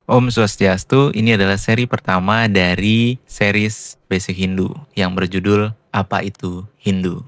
Om Swastiastu, ini adalah seri pertama dari series Basic Hindu yang berjudul Apa Itu Hindu.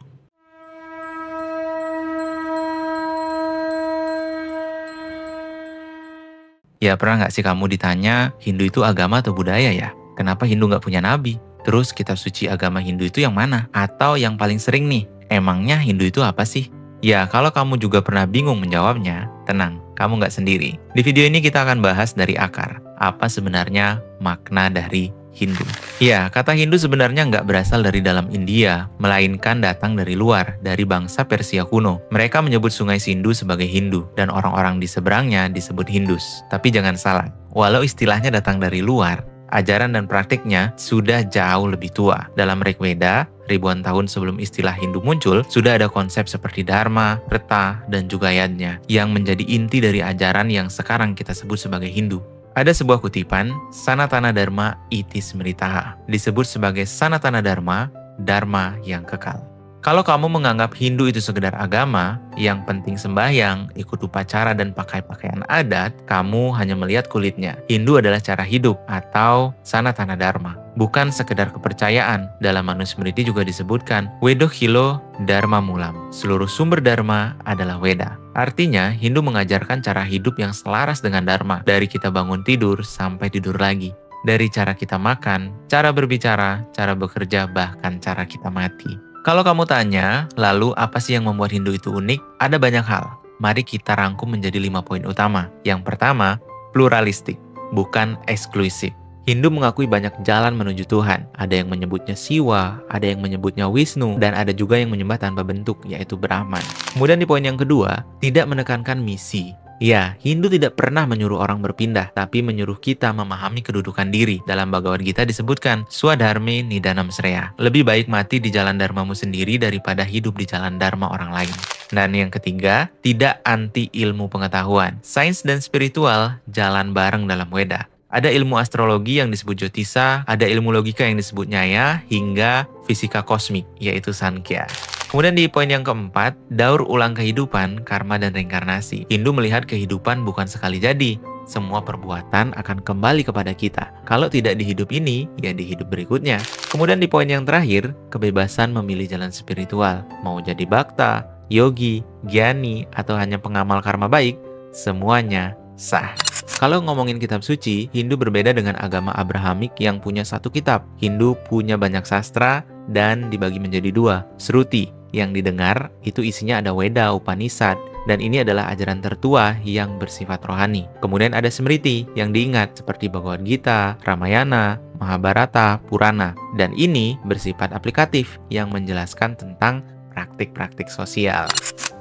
Ya, pernah nggak sih kamu ditanya, Hindu itu agama atau budaya ya? Kenapa Hindu nggak punya nabi? Terus kitab suci agama Hindu itu yang mana? Atau yang paling sering nih, emangnya Hindu itu apa sih? Ya, kalau kamu juga pernah bingung menjawabnya, tenang, kamu nggak sendiri. Di video ini kita akan bahas dari akar, apa sebenarnya makna dari Hindu. Ya, kata Hindu sebenarnya nggak berasal dari dalam India, melainkan datang dari luar, dari bangsa Persia kuno. Mereka menyebut sungai Sindhu sebagai Hindu, dan orang-orang di seberangnya disebut Hindus. Tapi jangan salah, walau istilahnya datang dari luar, ajaran dan praktiknya sudah jauh lebih tua. Dalam Rig Veda, ribuan tahun sebelum istilah Hindu muncul, sudah ada konsep seperti Dharma, Reta, dan juga Yajna yang menjadi inti dari ajaran yang sekarang kita sebut sebagai Hindu. Ada sebuah kutipan, Sanatana Dharma iti smritaha, disebut sebagai Sanatana Dharma, Dharma yang kekal. Kalau kamu menganggap Hindu itu sekedar agama, yang penting sembahyang, ikut upacara dan pakai pakaian adat, kamu hanya melihat kulitnya. Hindu adalah cara hidup atau Sanatana Dharma, bukan sekedar kepercayaan. Dalam Manusmriti juga disebutkan, Vedokhilo Dharma Mulam, seluruh sumber Dharma adalah Veda. Artinya, Hindu mengajarkan cara hidup yang selaras dengan Dharma, dari kita bangun tidur sampai tidur lagi. Dari cara kita makan, cara berbicara, cara bekerja, bahkan cara kita mati. Kalau kamu tanya, lalu apa sih yang membuat Hindu itu unik? Ada banyak hal. Mari kita rangkum menjadi 5 poin utama. Yang pertama, pluralistik, bukan eksklusif. Hindu mengakui banyak jalan menuju Tuhan. Ada yang menyebutnya Siwa, ada yang menyebutnya Wisnu, dan ada juga yang menyembah tanpa bentuk, yaitu Brahman. Kemudian di poin yang kedua, tidak menekankan misi. Ya, Hindu tidak pernah menyuruh orang berpindah, tapi menyuruh kita memahami kedudukan diri. Dalam Bhagavad Gita disebutkan, Swadharme Nidanam Sreya. Lebih baik mati di jalan dharmamu sendiri daripada hidup di jalan dharma orang lain. Dan yang ketiga, tidak anti ilmu pengetahuan. Sains dan spiritual jalan bareng dalam Weda. Ada ilmu astrologi yang disebut Jyotisa, ada ilmu logika yang disebut Nyaya, hingga fisika kosmik, yaitu Sankhya. Kemudian di poin yang keempat, daur ulang kehidupan, karma dan reinkarnasi. Hindu melihat kehidupan bukan sekali jadi. Semua perbuatan akan kembali kepada kita. Kalau tidak di hidup ini, ya di hidup berikutnya. Kemudian di poin yang terakhir, kebebasan memilih jalan spiritual. Mau jadi bhakta, yogi, gyani, atau hanya pengamal karma baik, semuanya sah. Kalau ngomongin kitab suci, Hindu berbeda dengan agama Abrahamik yang punya satu kitab. Hindu punya banyak sastra dan dibagi menjadi dua. Sruti, yang didengar itu isinya ada Weda, Upanishad, dan ini adalah ajaran tertua yang bersifat rohani. Kemudian ada Smriti yang diingat seperti Bhagavad Gita, Ramayana, Mahabharata, Purana, dan ini bersifat aplikatif yang menjelaskan tentang praktik-praktik sosial.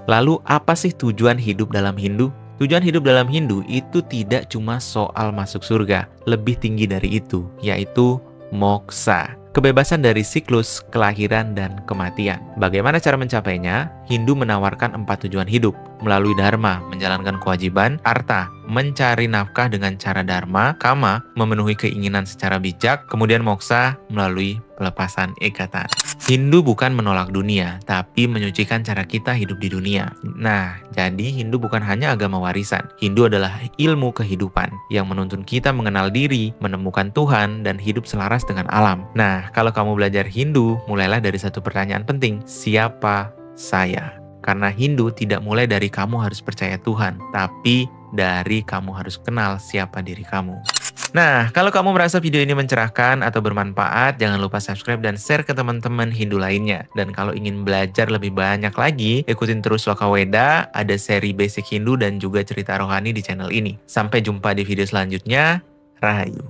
Lalu apa sih tujuan hidup dalam Hindu? Tujuan hidup dalam Hindu itu tidak cuma soal masuk surga, lebih tinggi dari itu, yaitu moksha. Kebebasan dari siklus, kelahiran, dan kematian. Bagaimana cara mencapainya? Hindu menawarkan 4 tujuan hidup. Melalui dharma, menjalankan kewajiban. Arta, mencari nafkah dengan cara dharma. Kama, memenuhi keinginan secara bijak. Kemudian moksha, melalui pelepasan ikatan. Hindu bukan menolak dunia, tapi menyucikan cara kita hidup di dunia. Nah, jadi Hindu bukan hanya agama warisan. Hindu adalah ilmu kehidupan yang menuntun kita mengenal diri, menemukan Tuhan, dan hidup selaras dengan alam. Nah, kalau kamu belajar Hindu, mulailah dari satu pertanyaan penting. Siapa saya? Karena Hindu tidak mulai dari kamu harus percaya Tuhan, tapi dari kamu harus kenal siapa diri kamu. Nah, kalau kamu merasa video ini mencerahkan atau bermanfaat, jangan lupa subscribe dan share ke teman-teman Hindu lainnya. Dan kalau ingin belajar lebih banyak lagi, ikutin terus Loka Weda, ada seri Basic Hindu dan juga cerita rohani di channel ini. Sampai jumpa di video selanjutnya, Rahayu.